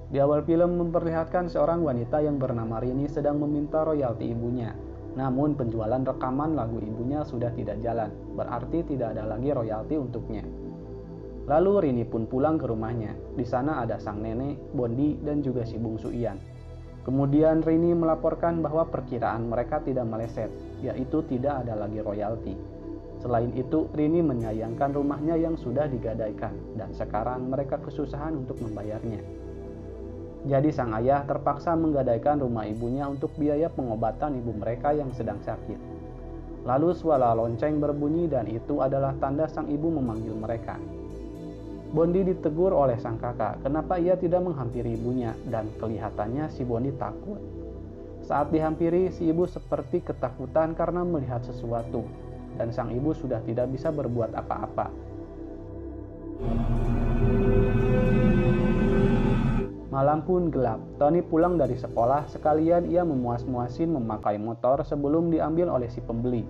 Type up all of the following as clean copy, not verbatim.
Di awal film memperlihatkan seorang wanita yang bernama Rini sedang meminta royalti ibunya. Namun penjualan rekaman lagu ibunya sudah tidak jalan, berarti tidak ada lagi royalti untuknya. Lalu Rini pun pulang ke rumahnya. Di sana ada sang nenek, Bondi, dan juga si bungsu Ian. Kemudian Rini melaporkan bahwa perkiraan mereka tidak meleset, yaitu tidak ada lagi royalti. Selain itu, Rini menyayangkan rumahnya yang sudah digadaikan, dan sekarang mereka kesusahan untuk membayarnya. Jadi sang ayah terpaksa menggadaikan rumah ibunya untuk biaya pengobatan ibu mereka yang sedang sakit. Lalu suara lonceng berbunyi dan itu adalah tanda sang ibu memanggil mereka. Bondi ditegur oleh sang kakak kenapa ia tidak menghampiri ibunya dan kelihatannya si Bondi takut. Saat dihampiri, si ibu seperti ketakutan karena melihat sesuatu dan sang ibu sudah tidak bisa berbuat apa-apa. Malam pun gelap. Tony pulang dari sekolah, sekalian ia memuas-muasin memakai motor sebelum diambil oleh si pembeli.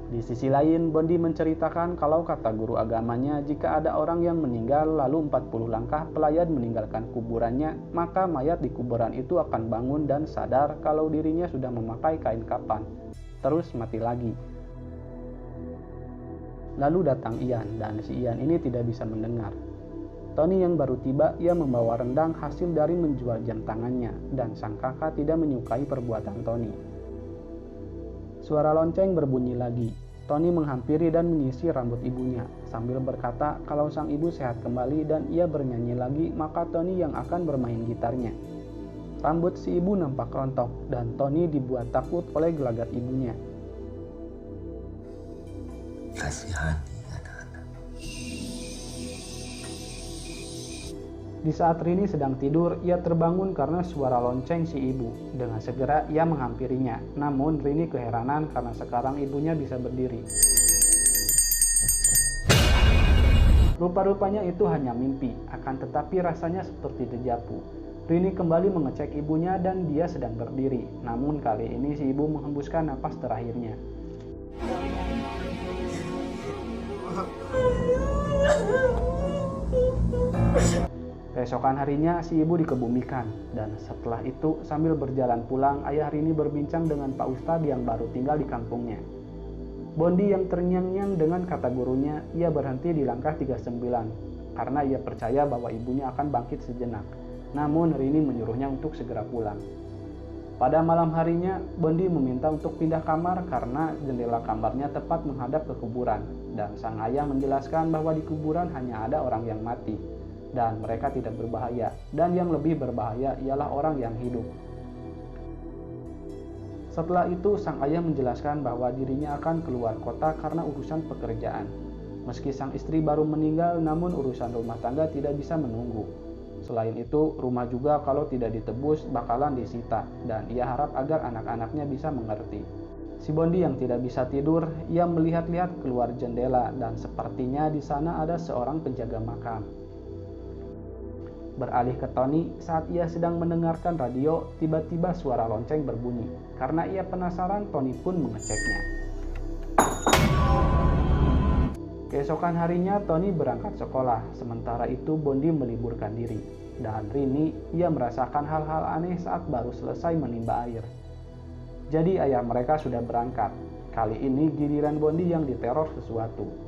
Di sisi lain, Bondi menceritakan kalau kata guru agamanya jika ada orang yang meninggal lalu 40 langkah pelayat meninggalkan kuburannya, maka mayat di kuburan itu akan bangun dan sadar kalau dirinya sudah memakai kain kafan, terus mati lagi. Lalu datang Ian, dan si Ian ini tidak bisa mendengar. Tony yang baru tiba, ia membawa rendang hasil dari menjual jam tangannya, dan sang kakak tidak menyukai perbuatan Tony. Suara lonceng berbunyi lagi. Tony menghampiri dan menyisir rambut ibunya, sambil berkata kalau sang ibu sehat kembali dan ia bernyanyi lagi, maka Tony yang akan bermain gitarnya. Rambut si ibu nampak rontok, dan Tony dibuat takut oleh gelagat ibunya. Kasihani anak-anak. Di saat Rini sedang tidur, ia terbangun karena suara lonceng si ibu. Dengan segera ia menghampirinya, namun Rini keheranan karena sekarang ibunya bisa berdiri. Rupa-rupanya itu hanya mimpi, akan tetapi rasanya seperti dejavu. Rini kembali mengecek ibunya dan dia sedang berdiri, namun kali ini si ibu menghembuskan napas terakhirnya. Keesokan harinya si ibu dikebumikan, dan setelah itu sambil berjalan pulang ayah Rini berbincang dengan Pak Ustadz yang baru tinggal di kampungnya. Bondi yang terngiang-ngiang dengan kata gurunya, ia berhenti di langkah 39 karena ia percaya bahwa ibunya akan bangkit sejenak. Namun Rini menyuruhnya untuk segera pulang. Pada malam harinya, Bondi meminta untuk pindah kamar karena jendela kamarnya tepat menghadap ke kuburan, dan sang ayah menjelaskan bahwa di kuburan hanya ada orang yang mati dan mereka tidak berbahaya, dan yang lebih berbahaya ialah orang yang hidup. Setelah itu sang ayah menjelaskan bahwa dirinya akan keluar kota karena urusan pekerjaan. Meski sang istri baru meninggal, namun urusan rumah tangga tidak bisa menunggu. Selain itu, rumah juga kalau tidak ditebus bakalan disita, dan ia harap agar anak-anaknya bisa mengerti. Si Bondi yang tidak bisa tidur, ia melihat-lihat keluar jendela dan sepertinya di sana ada seorang penjaga makam. Beralih ke Tony, saat ia sedang mendengarkan radio, tiba-tiba suara lonceng berbunyi. Karena ia penasaran, Tony pun mengeceknya. Keesokan harinya, Tony berangkat sekolah, sementara itu Bondi meliburkan diri. Dan Rini, ia merasakan hal-hal aneh saat baru selesai menimba air. Jadi ayah mereka sudah berangkat. Kali ini giliran Bondi yang diteror sesuatu.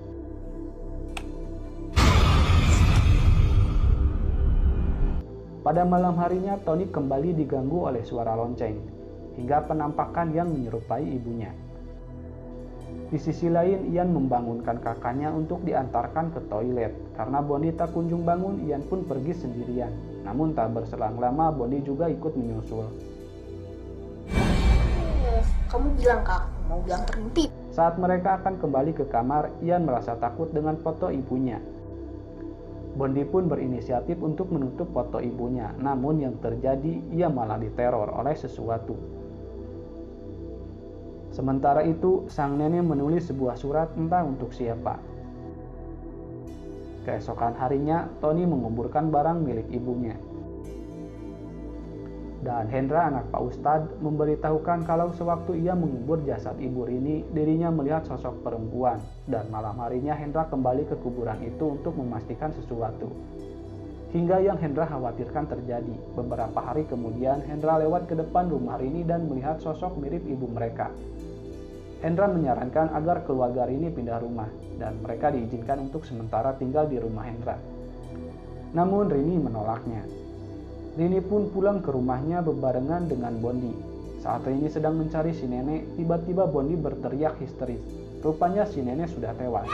Pada malam harinya, Tony kembali diganggu oleh suara lonceng, hingga penampakan yang menyerupai ibunya. Di sisi lain, Ian membangunkan kakaknya untuk diantarkan ke toilet. Karena Bondi tak kunjung bangun, Ian pun pergi sendirian. Namun tak berselang lama, Bondi juga ikut menyusul. Kamu bilang ke aku mau diantar mimpi. Saat mereka akan kembali ke kamar, Ian merasa takut dengan foto ibunya. Bondi pun berinisiatif untuk menutup foto ibunya, namun yang terjadi ia malah diteror oleh sesuatu. Sementara itu, sang nenek menulis sebuah surat entah untuk siapa. Keesokan harinya, Tony menguburkan barang milik ibunya. Dan Hendra, anak Pak Ustadz, memberitahukan kalau sewaktu ia mengubur jasad ibu Rini, dirinya melihat sosok perempuan. Dan malam harinya Hendra kembali ke kuburan itu untuk memastikan sesuatu. Hingga yang Hendra khawatirkan terjadi. Beberapa hari kemudian, Hendra lewat ke depan rumah Rini dan melihat sosok mirip ibu mereka. Hendra menyarankan agar keluarga Rini pindah rumah, dan mereka diizinkan untuk sementara tinggal di rumah Hendra. Namun Rini menolaknya. Rini pun pulang ke rumahnya bebarengan dengan Bondi. Saat Rini sedang mencari si nenek, tiba-tiba Bondi berteriak histeris. Rupanya si nenek sudah tewas.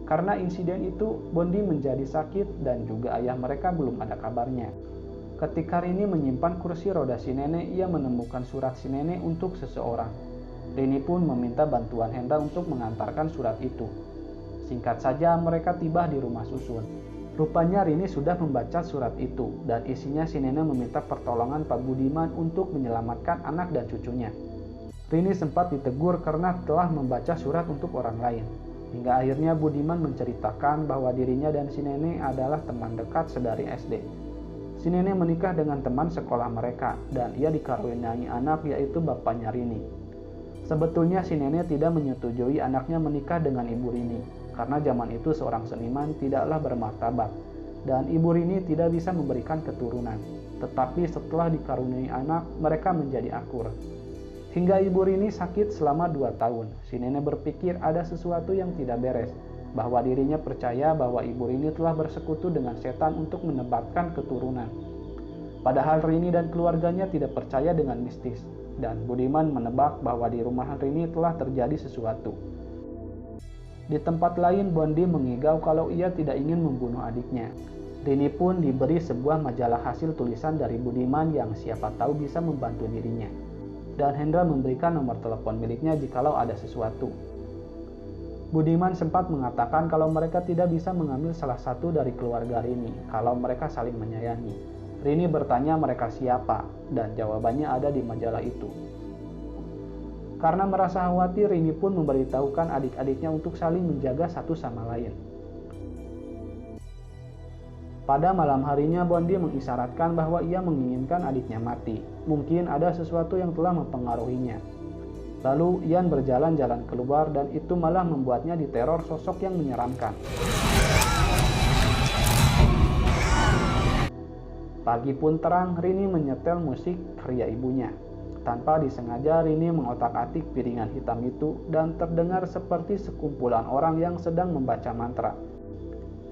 Karena insiden itu, Bondi menjadi sakit dan juga ayah mereka belum ada kabarnya. Ketika Rini menyimpan kursi roda si nenek, ia menemukan surat si nenek untuk seseorang. Rini pun meminta bantuan Hendra untuk mengantarkan surat itu. Singkat saja, mereka tiba di rumah susun. Rupanya Rini sudah membaca surat itu, dan isinya si nenek meminta pertolongan Pak Budiman untuk menyelamatkan anak dan cucunya. Rini sempat ditegur karena telah membaca surat untuk orang lain. Hingga akhirnya Budiman menceritakan bahwa dirinya dan si nenek adalah teman dekat sedari SD. Si nenek menikah dengan teman sekolah mereka, dan ia dikaruniai anak yaitu bapaknya Rini. Sebetulnya si nenek tidak menyetujui anaknya menikah dengan ibu Rini, karena zaman itu seorang seniman tidaklah bermartabat, dan ibu Rini tidak bisa memberikan keturunan. Tetapi setelah dikaruniai anak, mereka menjadi akur. Hingga ibu Rini sakit selama 2 tahun, si nenek berpikir ada sesuatu yang tidak beres, bahwa dirinya percaya bahwa ibu Rini telah bersekutu dengan setan untuk menebakkan keturunan. Padahal Rini dan keluarganya tidak percaya dengan mistis, dan Budiman menebak bahwa di rumah Rini telah terjadi sesuatu. Di tempat lain, Bondi mengigau kalau ia tidak ingin membunuh adiknya. Rini pun diberi sebuah majalah hasil tulisan dari Budiman yang siapa tahu bisa membantu dirinya. Dan Hendra memberikan nomor telepon miliknya jikalau ada sesuatu. Budiman sempat mengatakan kalau mereka tidak bisa mengambil salah satu dari keluarga Rini, kalau mereka saling menyayangi. Rini bertanya mereka siapa, dan jawabannya ada di majalah itu. Karena merasa khawatir, Rini pun memberitahukan adik-adiknya untuk saling menjaga satu sama lain. Pada malam harinya, Bondi mengisyaratkan bahwa ia menginginkan adiknya mati. Mungkin ada sesuatu yang telah mempengaruhinya. Lalu Ian berjalan-jalan keluar dan itu malah membuatnya diteror sosok yang menyeramkan. Pagi pun terang, Rini menyetel musik karya ibunya. Tanpa disengaja, Rini mengotak-atik piringan hitam itu dan terdengar seperti sekumpulan orang yang sedang membaca mantra.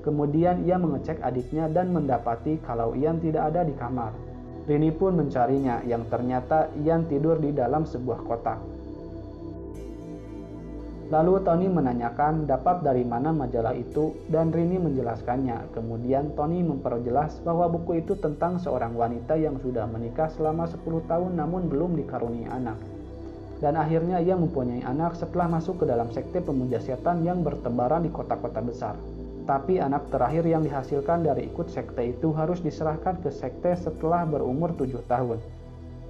Kemudian ia mengecek adiknya dan mendapati kalau Ian tidak ada di kamar. Rini pun mencarinya, yang ternyata Ian tidur di dalam sebuah kotak. Lalu Tony menanyakan dapat dari mana majalah itu dan Rini menjelaskannya. Kemudian Tony memperjelas bahwa buku itu tentang seorang wanita yang sudah menikah selama 10 tahun namun belum dikaruniai anak. Dan akhirnya ia mempunyai anak setelah masuk ke dalam sekte pemuja setan yang bertebaran di kota-kota besar. Tapi anak terakhir yang dihasilkan dari ikut sekte itu harus diserahkan ke sekte setelah berumur 7 tahun.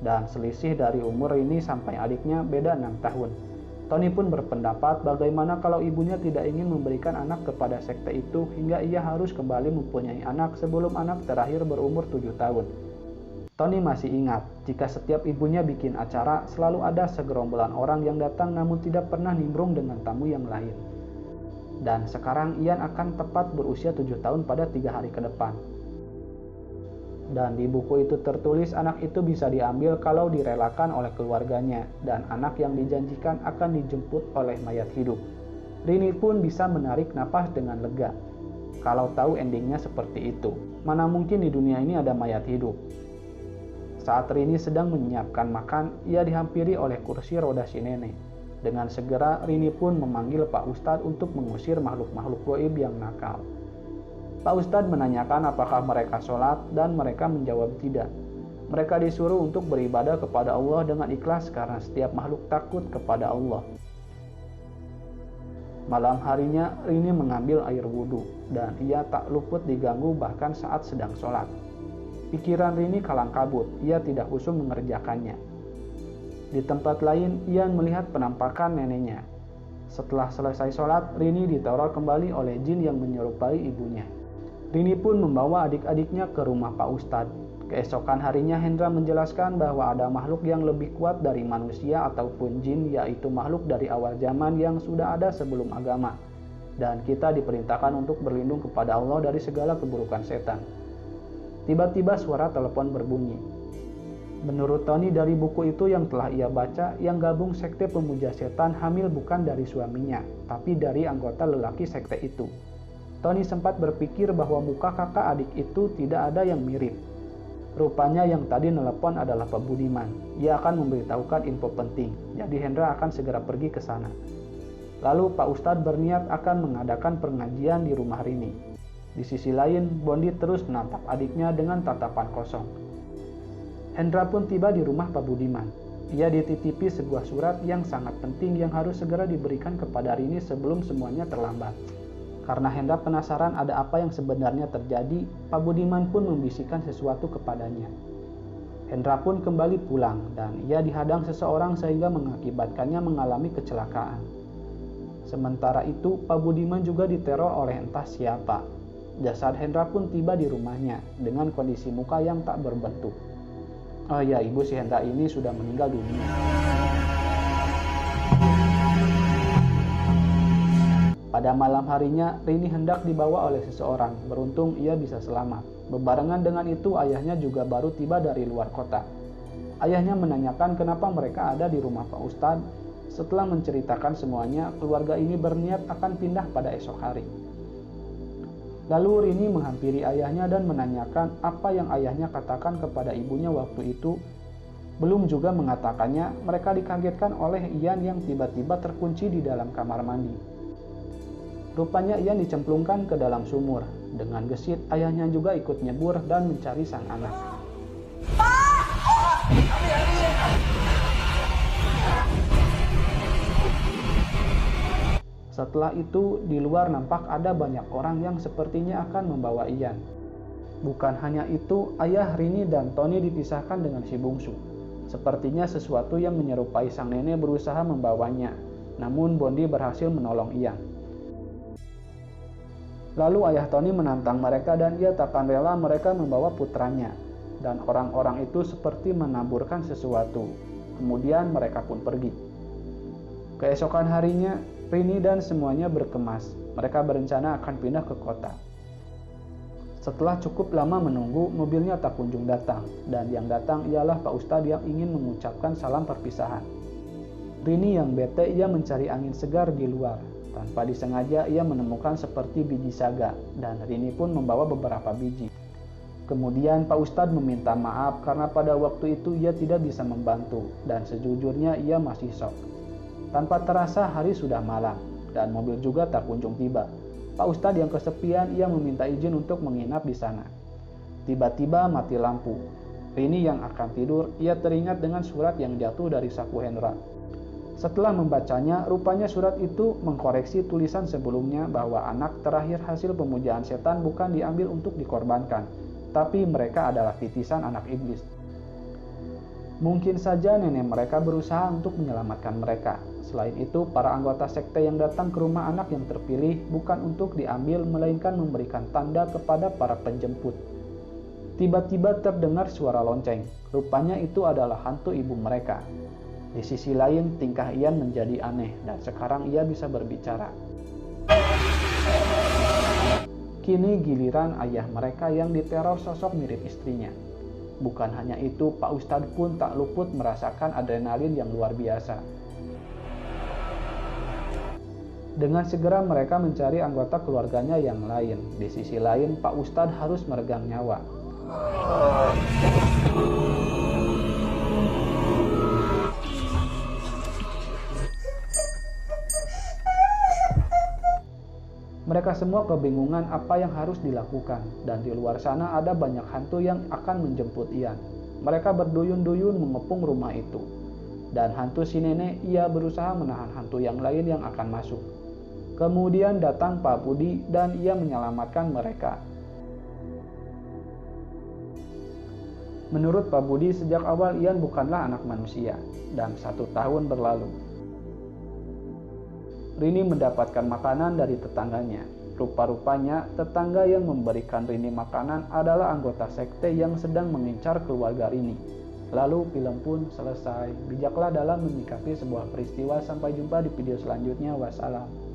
Dan selisih dari umur ini sampai adiknya beda 6 tahun. Tony pun berpendapat bagaimana kalau ibunya tidak ingin memberikan anak kepada sekte itu hingga ia harus kembali mempunyai anak sebelum anak terakhir berumur 7 tahun. Tony masih ingat jika setiap ibunya bikin acara selalu ada segerombolan orang yang datang namun tidak pernah nimbrung dengan tamu yang lain. Dan sekarang Ian akan tepat berusia 7 tahun pada 3 hari ke depan. Dan di buku itu tertulis anak itu bisa diambil kalau direlakan oleh keluarganya dan anak yang dijanjikan akan dijemput oleh mayat hidup. Rini pun bisa menarik napas dengan lega. Kalau tahu endingnya seperti itu, mana mungkin di dunia ini ada mayat hidup. Saat Rini sedang menyiapkan makan, ia dihampiri oleh kursi roda si nenek. Dengan segera, Rini pun memanggil Pak Ustadz untuk mengusir makhluk-makhluk goib yang nakal. Pak Ustadz menanyakan apakah mereka sholat dan mereka menjawab tidak. Mereka disuruh untuk beribadah kepada Allah dengan ikhlas karena setiap makhluk takut kepada Allah. Malam harinya, Rini mengambil air wudhu dan ia tak luput diganggu bahkan saat sedang sholat. Pikiran Rini kalang kabut, ia tidak khusyuk mengerjakannya. Di tempat lain, Ian melihat penampakan neneknya. Setelah selesai sholat, Rini diteror kembali oleh jin yang menyerupai ibunya. Rini pun membawa adik-adiknya ke rumah Pak Ustadz. Keesokan harinya Hendra menjelaskan bahwa ada makhluk yang lebih kuat dari manusia ataupun jin, yaitu makhluk dari awal zaman yang sudah ada sebelum agama. Dan kita diperintahkan untuk berlindung kepada Allah dari segala keburukan setan. Tiba-tiba suara telepon berbunyi. Menurut Tony dari buku itu yang telah ia baca, yang gabung sekte pemuja setan hamil bukan dari suaminya, tapi dari anggota lelaki sekte itu. Tony sempat berpikir bahwa muka kakak adik itu tidak ada yang mirip. Rupanya yang tadi nelepon adalah Pak Budiman. Ia akan memberitahukan info penting, jadi Hendra akan segera pergi ke sana. Lalu Pak Ustadz berniat akan mengadakan pengajian di rumah Rini. Di sisi lain, Bondi terus menatap adiknya dengan tatapan kosong. Hendra pun tiba di rumah Pak Budiman. Ia dititipi sebuah surat yang sangat penting yang harus segera diberikan kepada Rini sebelum semuanya terlambat. Karena Hendra penasaran ada apa yang sebenarnya terjadi, Pak Budiman pun membisikkan sesuatu kepadanya. Hendra pun kembali pulang dan ia dihadang seseorang sehingga mengakibatkannya mengalami kecelakaan. Sementara itu, Pak Budiman juga diteror oleh entah siapa. Jasad Hendra pun tiba di rumahnya dengan kondisi muka yang tak berbentuk. Oh ya, ibu si Hendra ini sudah meninggal dunia. Pada malam harinya, Rini hendak dibawa oleh seseorang. Beruntung ia bisa selamat. Bebarengan dengan itu, ayahnya juga baru tiba dari luar kota. Ayahnya menanyakan kenapa mereka ada di rumah Pak Ustadz. Setelah menceritakan semuanya, keluarga ini berniat akan pindah pada esok hari. Lalu Rini menghampiri ayahnya dan menanyakan apa yang ayahnya katakan kepada ibunya waktu itu. Belum juga mengatakannya, mereka dikagetkan oleh Ian yang tiba-tiba terkunci di dalam kamar mandi. Rupanya Ian dicemplungkan ke dalam sumur. Dengan gesit, ayahnya juga ikut nyebur dan mencari sang anak. Setelah itu, di luar nampak ada banyak orang yang sepertinya akan membawa Ian. Bukan hanya itu, ayah Rini dan Tony dipisahkan dengan si bungsu. Sepertinya sesuatu yang menyerupai sang nenek berusaha membawanya. Namun Bondi berhasil menolong Ian. Lalu ayah Tony menantang mereka dan ia takkan rela mereka membawa putranya. Dan orang-orang itu seperti menaburkan sesuatu. Kemudian mereka pun pergi. Keesokan harinya, Rini dan semuanya berkemas. Mereka berencana akan pindah ke kota. Setelah cukup lama menunggu, mobilnya tak kunjung datang. Dan yang datang ialah Pak Ustadz yang ingin mengucapkan salam perpisahan. Rini yang bete, ia mencari angin segar di luar. Tanpa disengaja ia menemukan seperti biji saga dan Rini pun membawa beberapa biji. Kemudian Pak Ustadz meminta maaf karena pada waktu itu ia tidak bisa membantu dan sejujurnya ia masih shock. Tanpa terasa hari sudah malam dan mobil juga tak kunjung tiba. Pak Ustadz yang kesepian ia meminta izin untuk menginap di sana. Tiba-tiba mati lampu. Rini yang akan tidur ia teringat dengan surat yang jatuh dari saku Hendra. Setelah membacanya, rupanya surat itu mengkoreksi tulisan sebelumnya bahwa anak terakhir hasil pemujaan setan bukan diambil untuk dikorbankan, tapi mereka adalah titisan anak iblis. Mungkin saja nenek mereka berusaha untuk menyelamatkan mereka. Selain itu, para anggota sekte yang datang ke rumah anak yang terpilih bukan untuk diambil, melainkan memberikan tanda kepada para penjemput. Tiba-tiba terdengar suara lonceng. Rupanya itu adalah hantu ibu mereka. Di sisi lain, tingkah Ian menjadi aneh dan sekarang ia bisa berbicara. Kini giliran ayah mereka yang diteror sosok mirip istrinya. Bukan hanya itu, Pak Ustadz pun tak luput merasakan adrenalin yang luar biasa. Dengan segera mereka mencari anggota keluarganya yang lain. Di sisi lain, Pak Ustadz harus meregang nyawa. Mereka semua kebingungan apa yang harus dilakukan, dan di luar sana ada banyak hantu yang akan menjemput Ian. Mereka berduyun-duyun mengepung rumah itu. Dan hantu si nenek, ia berusaha menahan hantu yang lain yang akan masuk. Kemudian datang Pak Budi dan ia menyelamatkan mereka. Menurut Pak Budi, sejak awal Ian bukanlah anak manusia, dan 1 tahun berlalu. Rini mendapatkan makanan dari tetangganya. Rupa-rupanya tetangga yang memberikan Rini makanan adalah anggota sekte yang sedang mengincar keluarga Rini. Lalu film pun selesai. Bijaklah dalam menyikapi sebuah peristiwa. Sampai jumpa di video selanjutnya. Wassalam.